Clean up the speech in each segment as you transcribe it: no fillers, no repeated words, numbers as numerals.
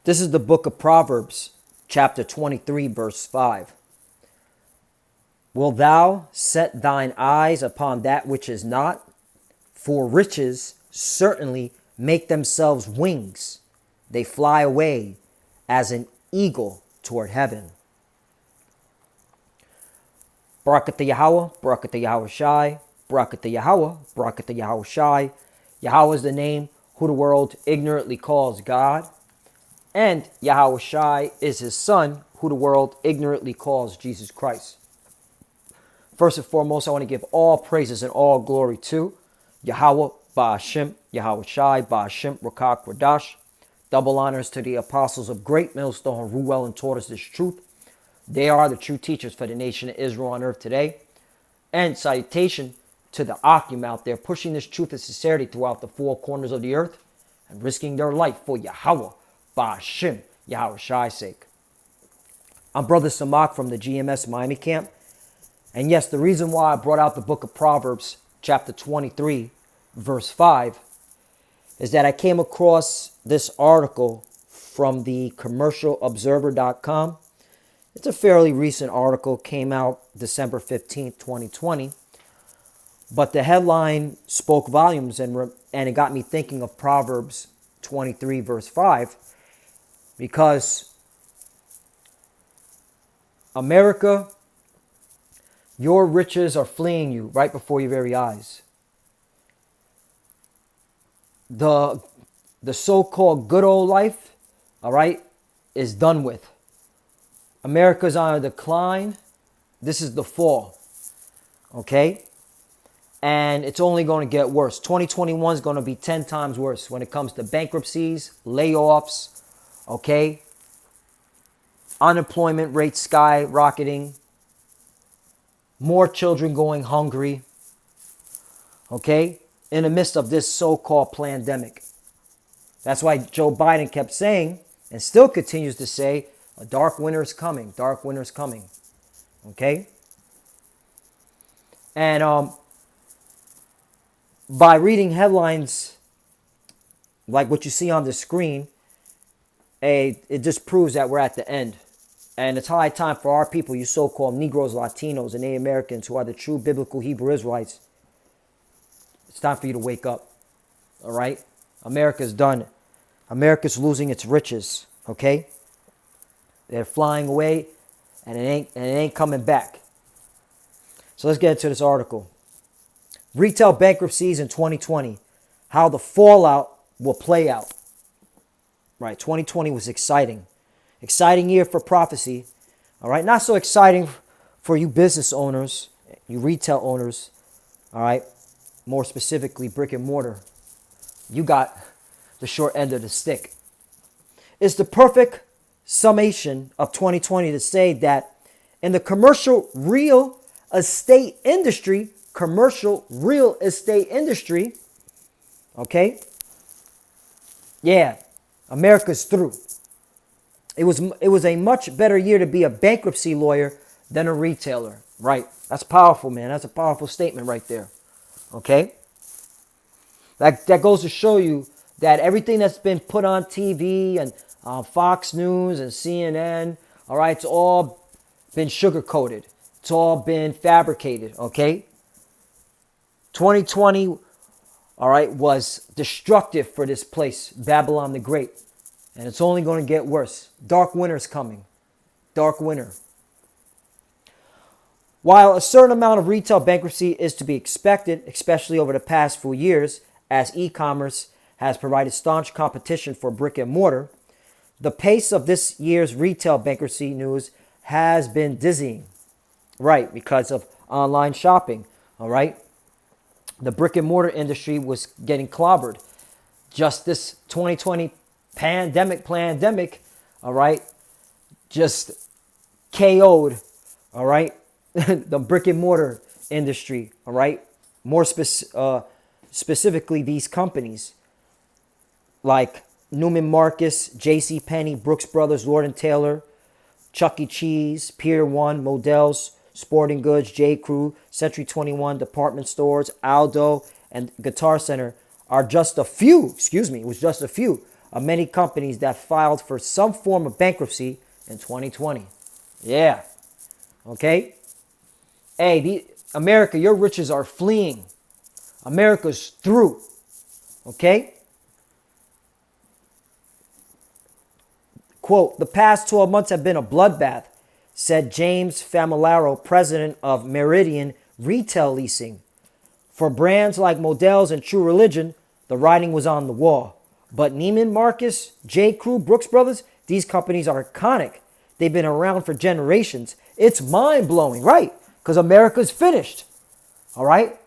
This is the book of Proverbs, chapter 23, verse 5. Wilt thou set thine eyes upon that which is not? For riches certainly make themselves wings. They fly away as an eagle toward heaven. Barakatah Yahweh, Barakatah Yahweh Shai, Barakatah Yahweh, Barakatah Yahweh Shai. Yahweh is the name who the world ignorantly calls God. And Yahweh Shai is his son, who the world ignorantly calls Jesus Christ. First and foremost, I want to give all praises and all glory to Yahweh, Ba'ashem, Yahweh Shai, Ba'ashem, Rakak, Radash. Double honors to the apostles of Great Millstone who well and taught us this truth. They are the true teachers for the nation of Israel on earth today. And salutation to the Akim out there pushing this truth and sincerity throughout the four corners of the earth and risking their life for Yahweh, Ba'ashem, Yahweh Shai's sake. I'm Brother Samak from the GMS Miami camp. And yes, the reason why I brought out the book of Proverbs, chapter 23, verse 5, is that I came across this article from the commercialobserver.com. It's a fairly recent article, came out December 15th, 2020. But the headline spoke volumes and it got me thinking of Proverbs 23, verse 5, because America, your riches are fleeing you right before your very eyes. The so-called good old life, all right, is done with. America's on a decline. This is the fall, okay? And it's only going to get worse. 2021 is going to be 10 times worse when it comes to bankruptcies, layoffs, okay? Unemployment rate skyrocketing. More children going hungry, okay, in the midst of this so-called pandemic. That's why Joe Biden kept saying, and still continues to say, a dark winter is coming, dark winter is coming, okay? And by reading headlines like what you see on the screen, it just proves that we're at the end. And it's high time for our people, you so-called Negroes, Latinos, and Native Americans who are the true biblical Hebrew Israelites. It's time for you to wake up, all right? America's done. America's losing its riches, okay? They're flying away, and it ain't coming back. So let's get into this article. Retail bankruptcies in 2020, how the fallout will play out. Right, 2020 was exciting. Exciting year for prophecy. All right, not so exciting for you business owners, you retail owners. All right, more specifically brick and mortar. You got the short end of the stick. It's the perfect summation of 2020 to say that in the commercial real estate industry, okay? Yeah, America's through. It was a much better year to be a bankruptcy lawyer than a retailer. Right. That's powerful, man. That's a powerful statement right there. Okay. That goes to show you that everything that's been put on TV and Fox News and CNN, all right, it's all been sugar-coated. It's all been fabricated, okay? 2020, all right, was destructive for this place, Babylon the Great. And it's only going to get worse. Dark winter's coming. Dark winter. While a certain amount of retail bankruptcy is to be expected, especially over the past few years, as e-commerce has provided staunch competition for brick and mortar, the pace of this year's retail bankruptcy news has been dizzying. Right, because of online shopping, all right? The brick and mortar industry was getting clobbered. Just this 2020 pandemic, all right, just KO'd, all right, the brick and mortar industry, all right? More specifically, these companies like Neiman Marcus, JCPenney, Brooks Brothers, Lord & Taylor, Chuck E. Cheese, Pier 1, Modell's, Sporting Goods, J. Crew, Century 21, department stores, Aldo, and Guitar Center are just a few, of many companies that filed for some form of bankruptcy in 2020. Yeah. Okay? Hey, America, your riches are fleeing. America's through. Okay? Quote, the past 12 months have been a bloodbath, said James Familaro, president of Meridian Retail Leasing. For brands like Models and True Religion, the writing was on the wall. But Neiman Marcus, J. Crew, Brooks Brothers, these companies are iconic. They've been around for generations. It's mind-blowing, right? Because America's finished. All right?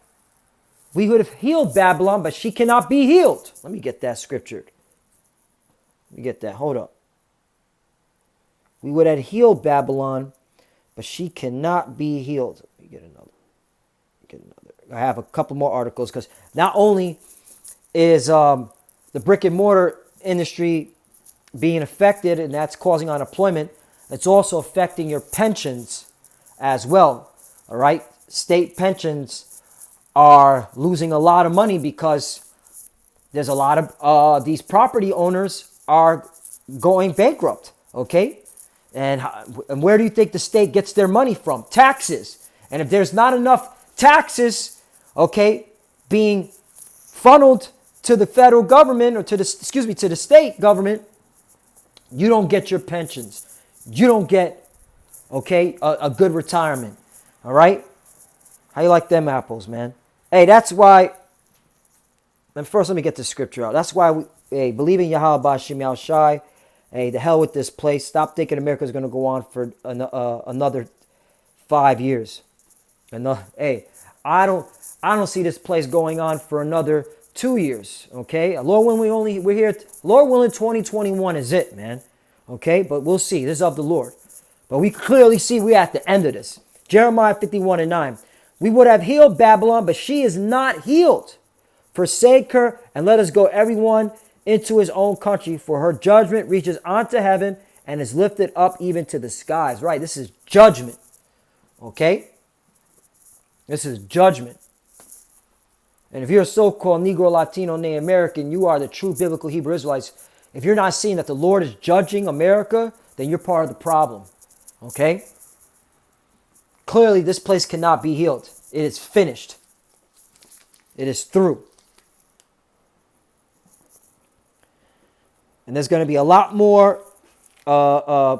We would have healed Babylon, but she cannot be healed. Let me get that scripture. Let me get that. Hold up. We would have healed Babylon, but she cannot be healed. Let me get another. I have a couple more articles because not only is the brick and mortar industry being affected, and that's causing unemployment, it's also affecting your pensions as well. All right? State pensions are losing a lot of money because there's a lot of these property owners are going bankrupt. Okay? And where do you think the state gets their money from? Taxes. And if there's not enough taxes, okay, being funneled to the federal government or to the state government, you don't get your pensions. You don't get, okay, a good retirement. All right? How you like them apples, man? Hey, that's why. And first, let me get the scripture out. That's why we believe in Yahweh B'Shem Yahweh Shai. Hey, the hell with this place. Stop thinking America's going to go on for another 5 years. Hey, I don't see this place going on for another 2 years. Okay, Lord willing, we're here. Lord willing, 2021 is it, man. Okay, but we'll see. This is of the Lord. But we clearly see we're at the end of this. Jeremiah 51:9. We would have healed Babylon, but she is not healed. Forsake her and let us go, everyone, into his own country, for her judgment reaches onto heaven and is lifted up even to the skies. Right, this is judgment. Okay? This is judgment. And if you're a so-called Negro, Latino, Native American, you are the true biblical Hebrew Israelites. If you're not seeing that the Lord is judging America, then you're part of the problem. Okay? Clearly, this place cannot be healed. It is finished. It is through. And there's going to be a lot more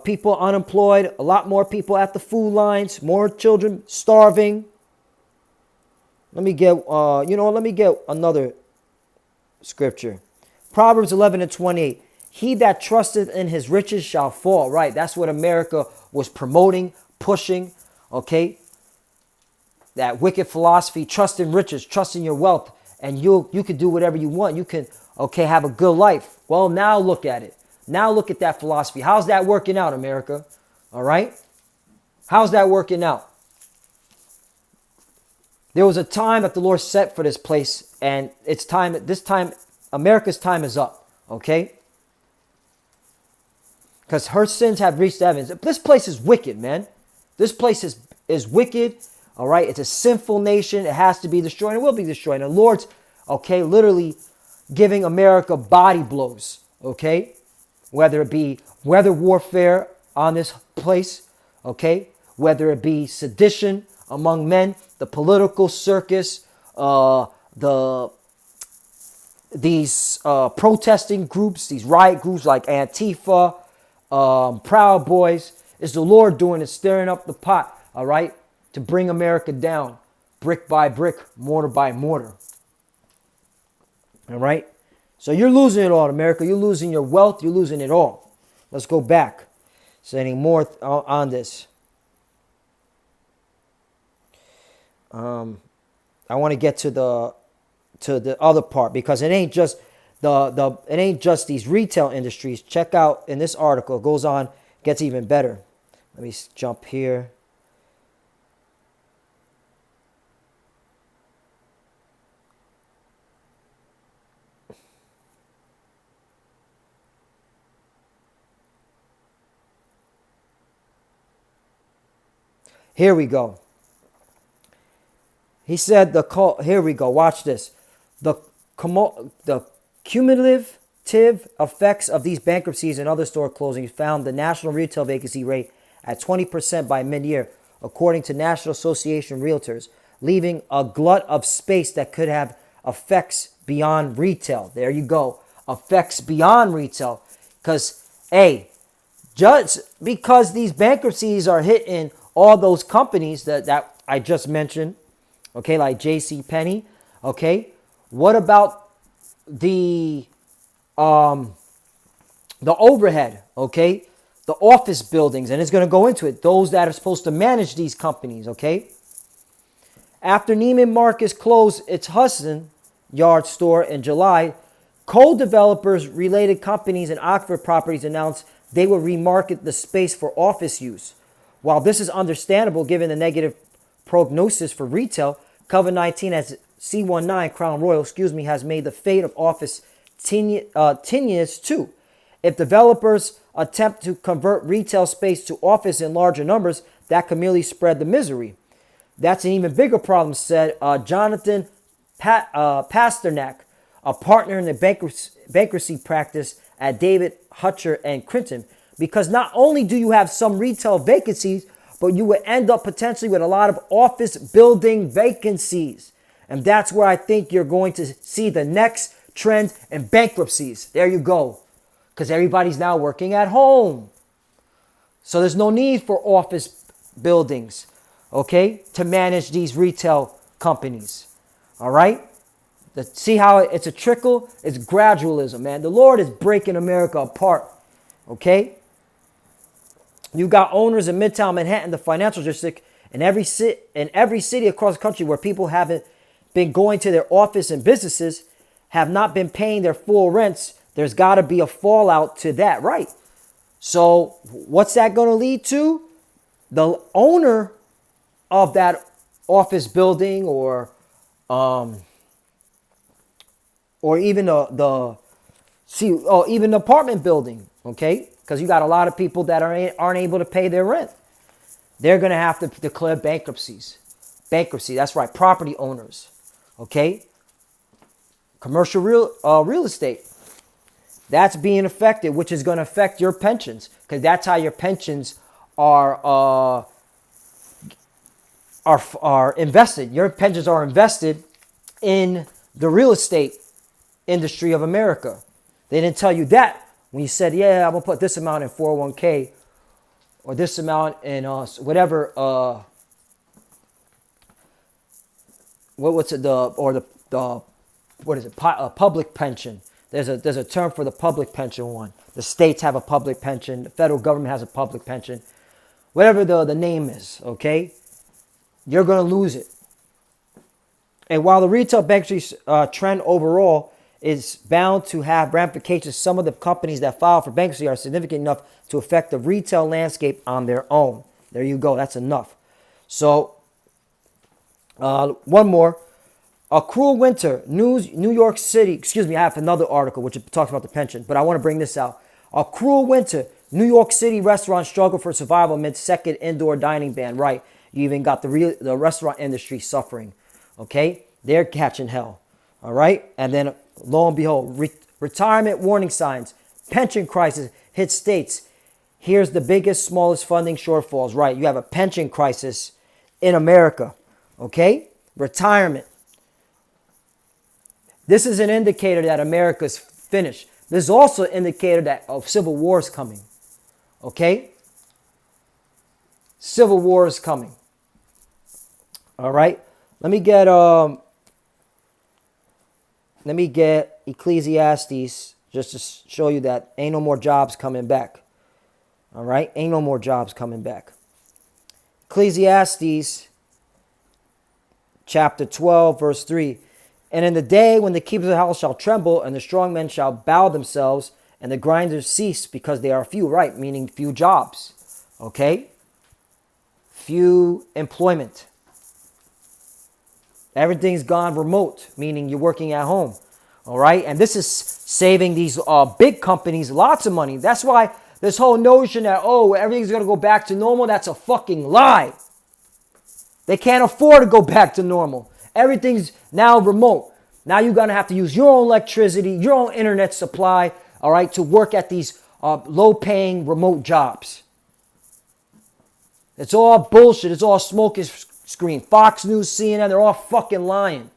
people unemployed, a lot more people at the food lines, more children starving. Let me get another scripture. Proverbs 11:28. He that trusteth in his riches shall fall. Right, that's what America was promoting, pushing. Okay, that wicked philosophy, trust in riches, trust in your wealth, and you can do whatever you want. You can, okay, have a good life. Well, now look at it. Now look at that philosophy. How's that working out, America? All right? How's that working out? There was a time that the Lord set for this place, and it's time. This time, America's time is up. Okay? Because her sins have reached the heavens. This place is wicked, man. This place is wicked. All right? It's a sinful nation. It has to be destroyed. It will be destroyed. And the Lord's, okay, literally giving America body blows. Okay? Whether it be weather warfare on this place. Okay? Whether it be sedition among men, the political circus, these protesting groups, these riot groups like Antifa, Proud Boys. It's the Lord doing it, stirring up the pot, all right, to bring America down, brick by brick, mortar by mortar. All right? So you're losing it all, America. You're losing your wealth. You're losing it all. Let's go back. So any more on this? I want to get to the other part, because it ain't just it ain't just these retail industries. Check out in this article. It goes on, gets even better. Let me jump here. Here we go. He said here we go. Watch this. The cumulative effects of these bankruptcies and other store closings found the national retail vacancy rate at 20% by mid-year, according to National Association of Realtors, leaving a glut of space that could have effects beyond retail. There you go. Effects beyond retail. Because, hey, just because these bankruptcies are hitting all those companies that I just mentioned, okay, like J.C. Penney, okay, what about the overhead, okay, the office buildings, and it's going to go into it, those that are supposed to manage these companies, okay? After Neiman Marcus closed its Hudson Yard store in July, co-developers related companies and Oxford Properties announced they will remarket the space for office use. While this is understandable given the negative prognosis for retail, COVID-19 as C19 Crown Royal, has made the fate of office tenuous too. If developers attempt to convert retail space to office in larger numbers, that can merely spread the misery. That's an even bigger problem, said Jonathan Pasternak, a partner in the bankruptcy practice at David Hutcher and Crinton, because not only do you have some retail vacancies, but you would end up potentially with a lot of office building vacancies. And that's where I think you're going to see the next trend in bankruptcies. There you go. Because everybody's now working at home. So there's no need for office buildings, okay, to manage these retail companies. All right? See how it's a trickle? It's gradualism, man. The Lord is breaking America apart, okay? You got owners in Midtown Manhattan, the financial district, in every city across the country where people haven't been going to their office and businesses, have not been paying their full rents. There's got to be a fallout to that, right? So what's that going to lead to? The owner of that office building or even even the apartment building, okay? Because you got a lot of people that aren't able to pay their rent. They're going to have to declare bankruptcies. Bankruptcy, that's right, property owners, okay? Commercial real estate, that's being affected, which is going to affect your pensions, because that's how your pensions are invested. Your pensions are invested in the real estate industry of America. They didn't tell you that when you said, yeah, I'm going to put this amount in 401k or this amount in whatever, public pension. There's a term for the public pension one. The states have a public pension. The federal government has a public pension. Whatever the name is, okay? You're going to lose it. And while the retail bankruptcy trend overall is bound to have ramifications, some of the companies that file for bankruptcy are significant enough to affect the retail landscape on their own. There you go. That's enough. So, one more. A cruel winter. New York City. I have another article which talks about the pension, but I want to bring this out. A cruel winter. New York City restaurants struggle for survival amid second indoor dining ban. Right. You even got the restaurant industry suffering. Okay. They're catching hell. All right. And then lo and behold, retirement warning signs. Pension crisis hits states. Here's the biggest, smallest funding shortfalls. Right. You have a pension crisis in America. Okay. Retirement. This is an indicator that America's finished. This is also an indicator that civil war is coming. Okay? Civil war is coming. All right? Let me get Ecclesiastes just to show you that ain't no more jobs coming back. All right? Ain't no more jobs coming back. Ecclesiastes chapter 12, verse 3. And in the day when the keepers of the house shall tremble, and the strong men shall bow themselves, and the grinders cease because they are few, right? Meaning few jobs, okay? Few employment. Everything's gone remote, meaning you're working at home, all right? And this is saving these big companies lots of money. That's why this whole notion that, everything's going to go back to normal, that's a fucking lie. They can't afford to go back to normal. Everything's now remote. Now you're going to have to use your own electricity, your own internet supply, all right, to work at these low-paying remote jobs. It's all bullshit. It's all smoke and screen. Fox News, CNN, they're all fucking lying.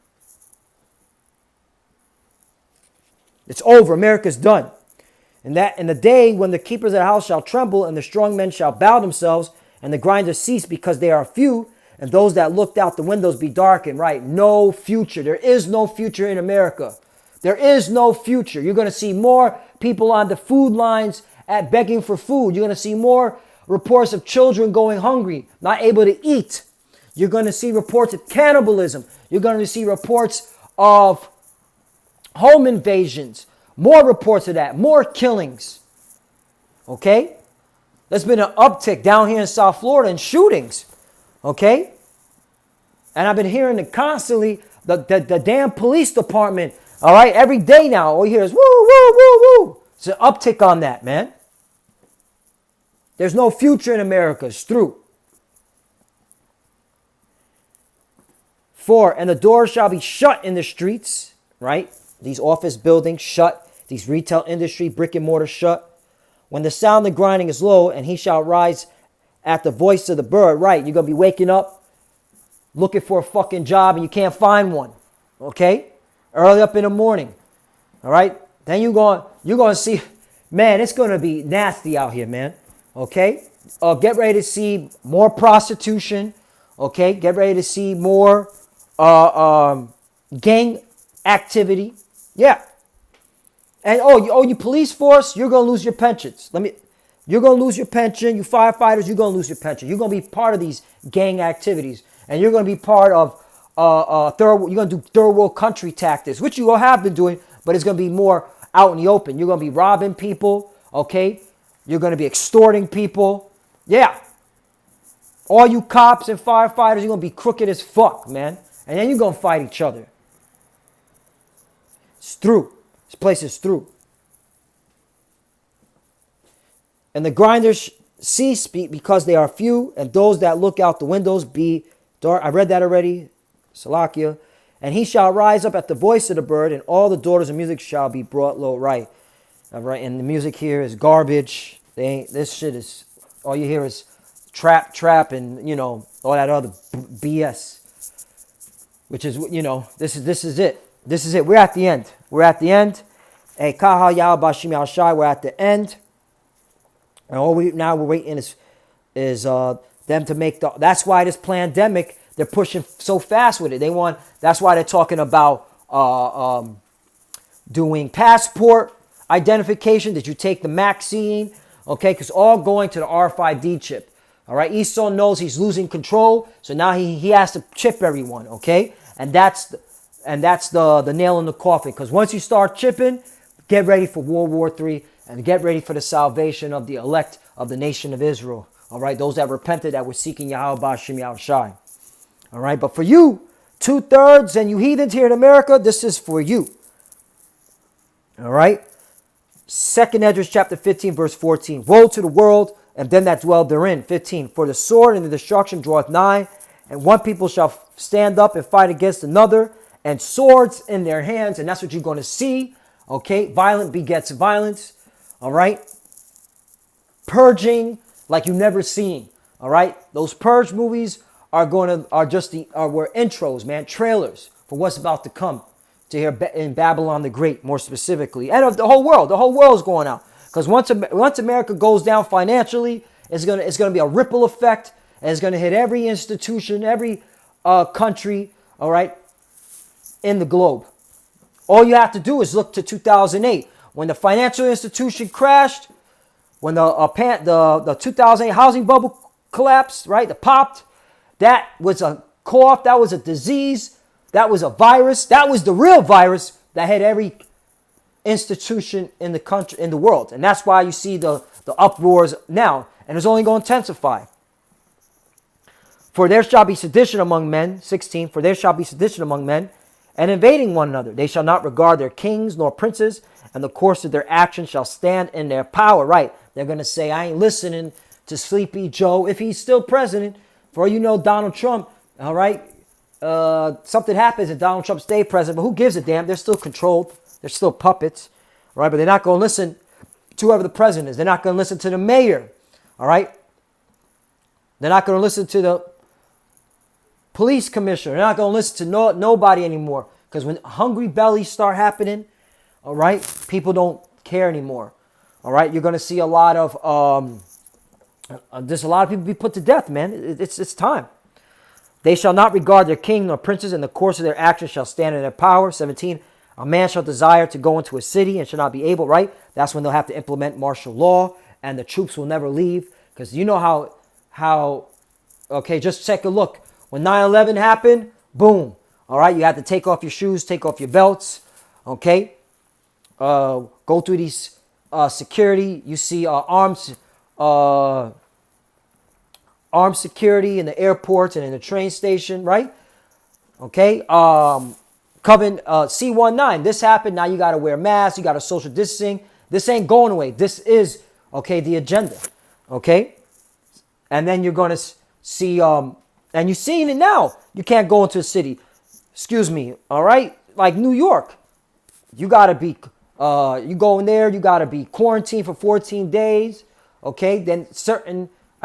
It's over. America's done. And that in the day when the keepers of the house shall tremble, and the strong men shall bow themselves, and the grinders cease because they are few, and those that looked out the windows be darkened. Right? No future. There is no future in America. There is no future. You're going to see more people on the food lines at begging for food. You're going to see more reports of children going hungry, not able to eat. You're going to see reports of cannibalism. You're going to see reports of home invasions. More reports of that. More killings. Okay? There's been an uptick down here in South Florida in shootings. Okay? And I've been hearing it constantly, the damn police department, all right, every day now, all you hear is woo, woo, woo, woo. It's an uptick on that, man. There's no future in America. It's through. 4, and the doors shall be shut in the streets, right? These office buildings shut. These retail industry, brick and mortar shut. When the sound of grinding is low, and he shall rise at the voice of the bird, right? You're going to be waking up looking for a fucking job and you can't find one, okay? Early up in the morning, all right? Then you're going to see, man, it's going to be nasty out here, man, okay? Get ready to see more prostitution, okay? Get ready to see more gang activity, yeah. And you police force, you're going to lose your pensions. You're going to lose your pension. You firefighters, you're going to lose your pension. You're going to be part of these gang activities. And you're going to be part of, you're going to do third world country tactics, which you all have been doing, but it's going to be more out in the open. You're going to be robbing people, okay? You're going to be extorting people. Yeah. All you cops and firefighters, you're going to be crooked as fuck, man. And then you're going to fight each other. It's through. This place is through. And the grinders cease because they are few, and those that look out the windows be dark. I read that already. Salakia. And he shall rise up at the voice of the bird, and all the daughters of music shall be brought low. Right. All right. And the music here is garbage. This shit is, all you hear is trap, and, you know, all that other BS. Which is, you know, this is it. This is it. We're at the end. We're at the end. Hey, Kaha Yahweh Bashim Al Shai. We're at the end. And all we're waiting is them to make that's why this pandemic, they're pushing so fast with it. That's why they're talking about doing passport identification. Did you take the vaccine? Okay, because all going to the RFID chip. All right, Esau knows he's losing control, so now he has to chip everyone. Okay, and that's the nail in the coffin. Because once you start chipping, get ready for World War III and get ready for the salvation of the elect of the nation of Israel. All right, those that repented, that were seeking Yahweh Bashim Yahushai. All right, but for you, 2/3, and you heathens here in America, this is for you. All right, 2nd Esdras chapter 15, verse 14. Woe to the world and them that dwell therein. 15. For the sword and the destruction draweth nigh, and one people shall stand up and fight against another, and swords in their hands. And that's what you're going to see. Okay, violent begets violence. All right, purging like you've never seen. All right, those purge movies were intros, man, trailers for what's about to come to here in Babylon the Great, more specifically, and of the whole world. The whole world is going out, because once America goes down financially, it's gonna be a ripple effect, and it's gonna hit every institution, every country. All right, in the globe. All you have to do is look to 2008 when the financial institution crashed, when the 2008 housing bubble collapsed, right? It popped. That was a cough. That was a disease. That was a virus. That was the real virus that hit every institution in the country, in the world. And that's why you see the uproars now. And it's only going to intensify. For there shall be sedition among men. 16. For there shall be sedition among men, and invading one another. They shall not regard their kings nor princes, and the course of their action shall stand in their power. Right. They're going to say, I ain't listening to Sleepy Joe if he's still president. For you know, Donald Trump, all right, something happens and Donald Trump stay president, but who gives a damn? They're still controlled. They're still puppets, all right? But they're not going to listen to whoever the president is. They're not going to listen to the mayor, all right? They're not going to listen to the police commissioner. They're not going to listen to nobody anymore, because when hungry bellies start happening, all right, people don't care anymore, all right? You're going to see a lot of, there's a lot of people be put to death, man. It's time. They shall not regard their king nor princes, and the course of their actions shall stand in their power. 17, a man shall desire to go into a city and shall not be able, right? That's when they'll have to implement martial law, and the troops will never leave. Because you know how, okay, just take a look. When 9/11 happened, boom, all right? You had to take off your shoes, take off your belts, okay? Go through these security. You see armed security in the airports and in the train station, right? Okay. Coven C19. This happened. Now you got to wear masks. You got to social distancing. This ain't going away. This is, okay, the agenda. Okay. And then you're going to see, and you're seeing it now. You can't go into a city. Excuse me. All right. Like New York. You got to be, you go in there. You got to be quarantined for 14 days. Okay. Then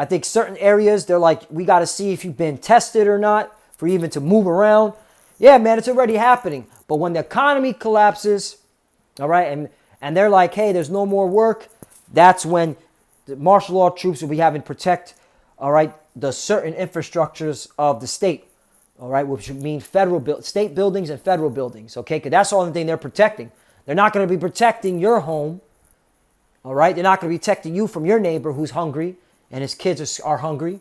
I think certain areas, they're like, we got to see if you've been tested or not for even to move around. Yeah, man, it's already happening. But when the economy collapses, all right, and they're like, hey, there's no more work, that's when the martial law troops will be having to protect, all right, the certain infrastructures of the state, all right, which would mean state buildings and federal buildings, okay, because that's the only thing they're protecting. They're not going to be protecting your home, all right? They're not going to be protecting you from your neighbor who's hungry and his kids are hungry.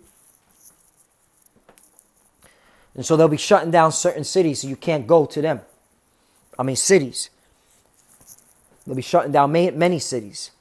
And so they'll be shutting down certain cities so you can't go to them. I mean, cities. They'll be shutting down many cities.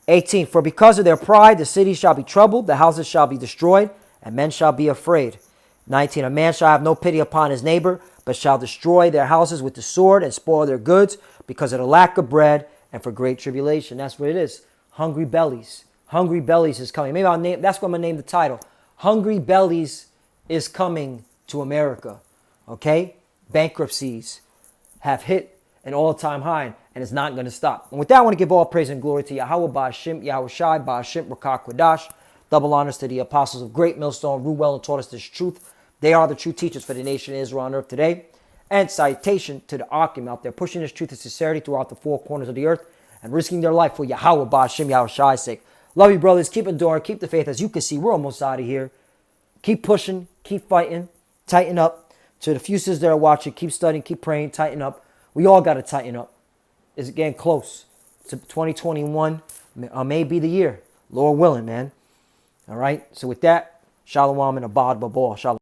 18, for because of their pride, the cities shall be troubled, the houses shall be destroyed, and men shall be afraid. 19, a man shall have no pity upon his neighbor, but shall destroy their houses with the sword and spoil their goods because of the lack of bread and for great tribulation. That's what it is. Hungry bellies. Hungry Bellies is coming. Maybe that's what I'm going to name the title. Hungry Bellies is coming to America. Okay? Bankruptcies have hit an all-time high, and it's not going to stop. And with that, I want to give all praise and glory to Yahweh, Ba'ashim, Yahweh Shai, Ba'ashim, Rakah Kwadash. Double honors to the apostles of Great Millstone, ruled well and taught us this truth. They are the true teachers for the nation of Israel on earth today. And citation to the Akim out there, pushing this truth and sincerity throughout the four corners of the earth and risking their life for Yahweh, Ba'ashim, Yahweh Shai's sake. Love you, brothers. Keep enduring. Keep the faith. As you can see, we're almost out of here. Keep pushing. Keep fighting. Tighten up. To the few sisters that are watching, keep studying. Keep praying. Tighten up. We all got to tighten up. It's getting close to 2021. May be the year. Lord willing, man. All right. So with that, Shalom and Abad Babal. Shalom.